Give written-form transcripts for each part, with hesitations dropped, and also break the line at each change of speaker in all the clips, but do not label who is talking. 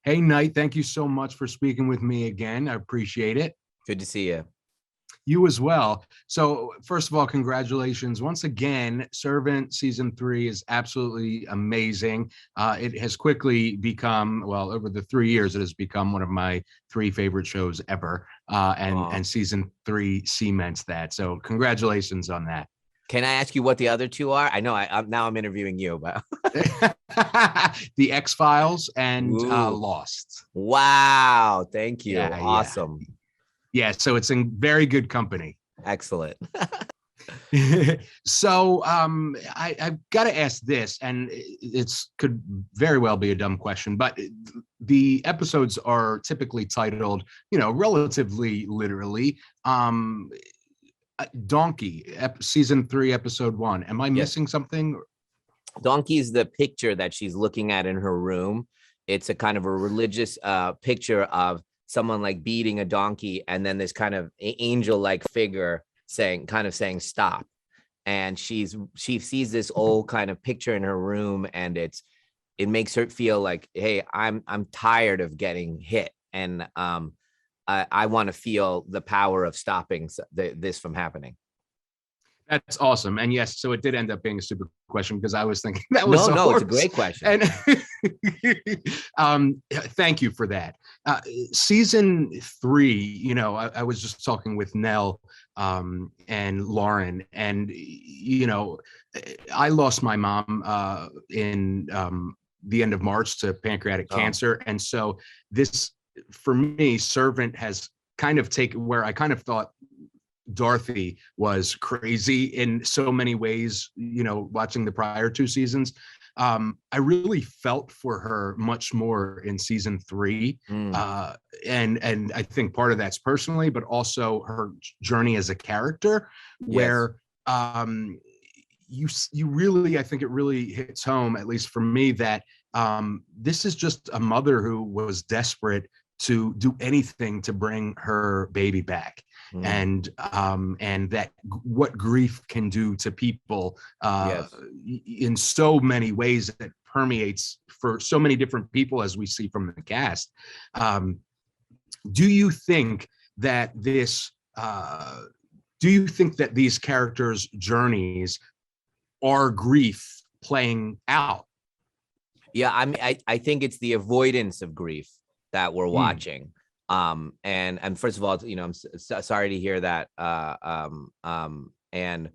Hey, Knight, thank you so much for speaking with me again. I appreciate it.
Good to see you.
You as well. So, first of all, congratulations. Once again, Servant season three is absolutely amazing. It has quickly become, well, over the 3 years, it has become one of my three favorite shows ever. And season three cements that. So, congratulations on that.
Can I ask you what the other two are? I know now I'm interviewing you, but
The X-Files and
Ooh.
Lost.
Wow. Thank you.
Yeah.
Awesome.
Yeah, so it's in very good company.
Excellent.
So I've got to ask this, and it's could very well be a dumb question, but the episodes are typically titled, relatively literally, Donkey, season three, episode one. Am I
Yes.
missing something?
Donkey is the picture that she's looking at in her room. It's a kind of a religious picture of someone like beating a donkey, and then this kind of angel-like figure saying stop. And she sees this old kind of picture in her room, and it makes her feel like, hey, I'm tired of getting hit, and I want to feel the power of stopping this from happening.
That's awesome. And yes, so it did end up being a stupid question because I was thinking that was
no,
horse.
it's a great question.
And thank you for that. Season three, I was just talking with Nell and Lauren, and I lost my mom in the end of March to pancreatic cancer, and so this, for me, Servant has kind of taken where I kind of thought Dorothy was crazy in so many ways, watching the prior two seasons. I really felt for her much more in season three. And I think part of that's personally, but also her journey as a character, where you really, I think it really hits home, at least for me, that this is just a mother who was desperate to do anything to bring her baby back. And that what grief can do to people in so many ways, that permeates for so many different people, as we see from the cast. Do you think that these characters' journeys are grief playing out?
Yeah, I think it's the avoidance of grief that we're watching. And first of all, I'm sorry to hear that. And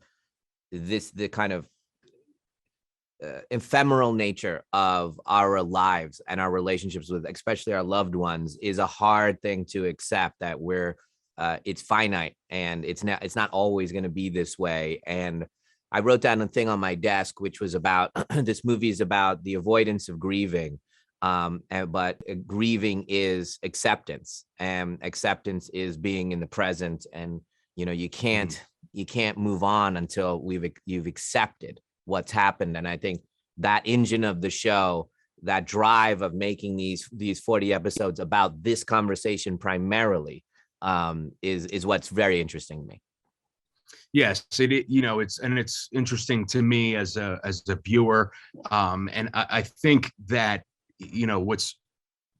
the kind of ephemeral nature of our lives and our relationships with, especially our loved ones, is a hard thing to accept, that it's finite, and it's not always going to be this way. And I wrote down a thing on my desk, which was about this movie is about the avoidance of grieving. But grieving is acceptance, and acceptance is being in the present. And you can't move on until you've accepted what's happened. And I think that engine of the show, that drive of making these 40 episodes about this conversation primarily, is what's very interesting to me.
Yes, it's interesting to me as a viewer, and I think that what's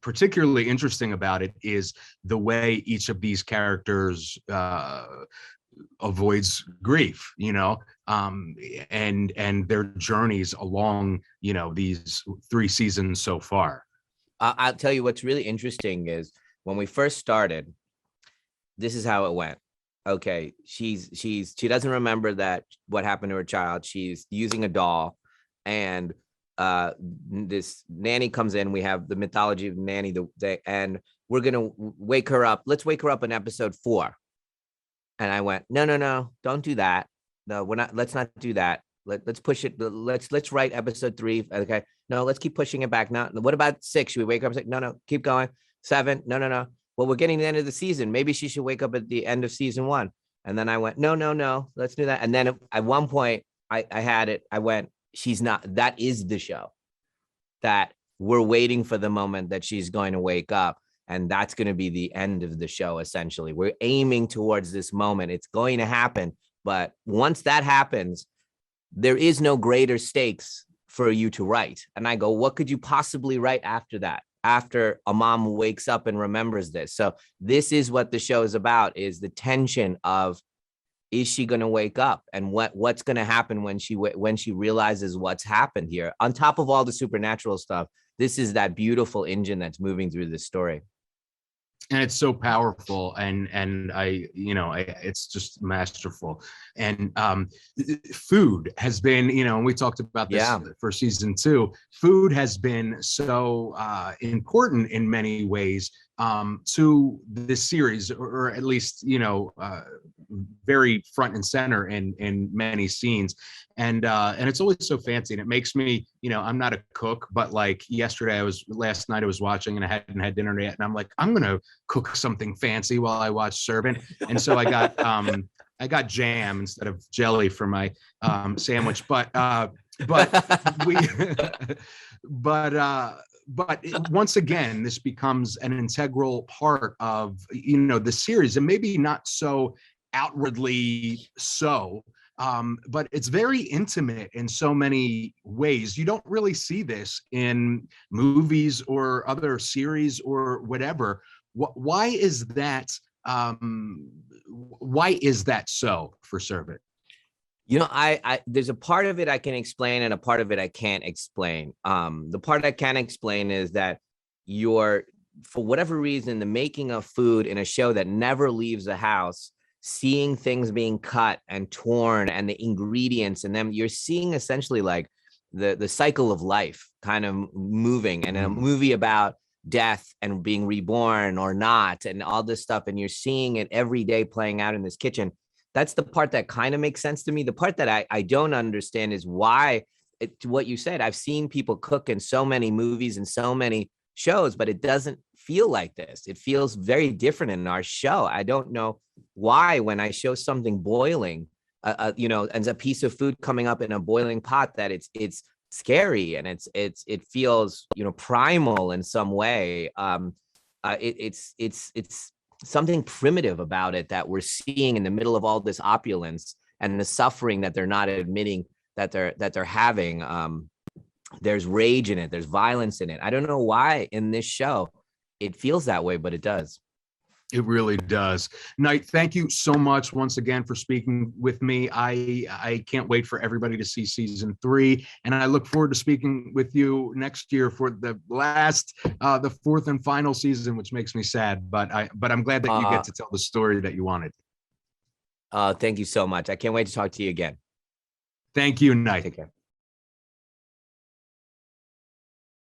particularly interesting about it is the way each of these characters avoids grief, and their journeys along, these three seasons so far.
I'll tell you what's really interesting is when we first started, this is how it went. Okay, she doesn't remember that what happened to her child. She's using a doll, and this nanny comes in. We have the mythology of nanny, and we're gonna wake her up. Let's wake her up in episode 4. And I went, no, don't do that. No, we're not. Let's not do that. Let's push it. Let's write episode 3. Okay, no, let's keep pushing it back. Now, what about 6? Should we wake up? No, keep going. 7. No. Well, we're getting to the end of the season. Maybe she should wake up at the end of season 1. And then I went, no, let's do that. And then at one point, I had it. I went, she's not. That is the show. That we're waiting for the moment that she's going to wake up. And that's going to be the end of the show, essentially. We're aiming towards this moment. It's going to happen. But once that happens, there is no greater stakes for you to write. And I go, what could you possibly write after that? after a mom wakes up and remembers this. So this is what the show is about, is the tension of, is she going to wake up, and what's going to happen when she realizes what's happened here, on top of all the supernatural stuff. This is that beautiful engine that's moving through this story.
And it's so powerful, and it's just masterful. And food has been, and we talked about this for season 2. Food has been so important in many ways to this series, or at least very front and center in many scenes. And it's always so fancy, and it makes me, I'm not a cook, but like last night I was watching and I hadn't had dinner yet, and I'm like, I'm gonna cook something fancy while I watch Servant. And so I got jam instead of jelly for my sandwich, but once again, this becomes an integral part of the series, and maybe not so outwardly so, but it's very intimate in so many ways. You don't really see this in movies or other series or whatever. Why is that? Why is that so for Servant?
I there's a part of it I can explain and a part of it I can't explain. The part I can explain is that for whatever reason, the making of food in a show that never leaves the house, seeing things being cut and torn and the ingredients, and then you're seeing essentially like the cycle of life kind of moving, and in a movie about death and being reborn or not and all this stuff, and you're seeing it every day playing out in this kitchen. That's the part that kind of makes sense to me. The part that I don't understand is why, what you said, I've seen people cook in so many movies and so many shows, but it doesn't feel like this. It feels very different in our show. I don't know why, when I show something boiling, and a piece of food coming up in a boiling pot, that it's scary and it feels, primal in some way. It's something primitive about it that we're seeing in the middle of all this opulence and the suffering that they're not admitting that they're having. There's rage in it. There's violence in it. I don't know why in this show it feels that way, but it does.
It really does. Knight, thank you so much once again for speaking with me. I can't wait for everybody to see season 3, and I look forward to speaking with you next year for the fourth and final season, which makes me sad. But I'm glad that you get to tell the story that you wanted.
Thank you so much. I can't wait to talk to you again.
Thank you, Knight.
Take care.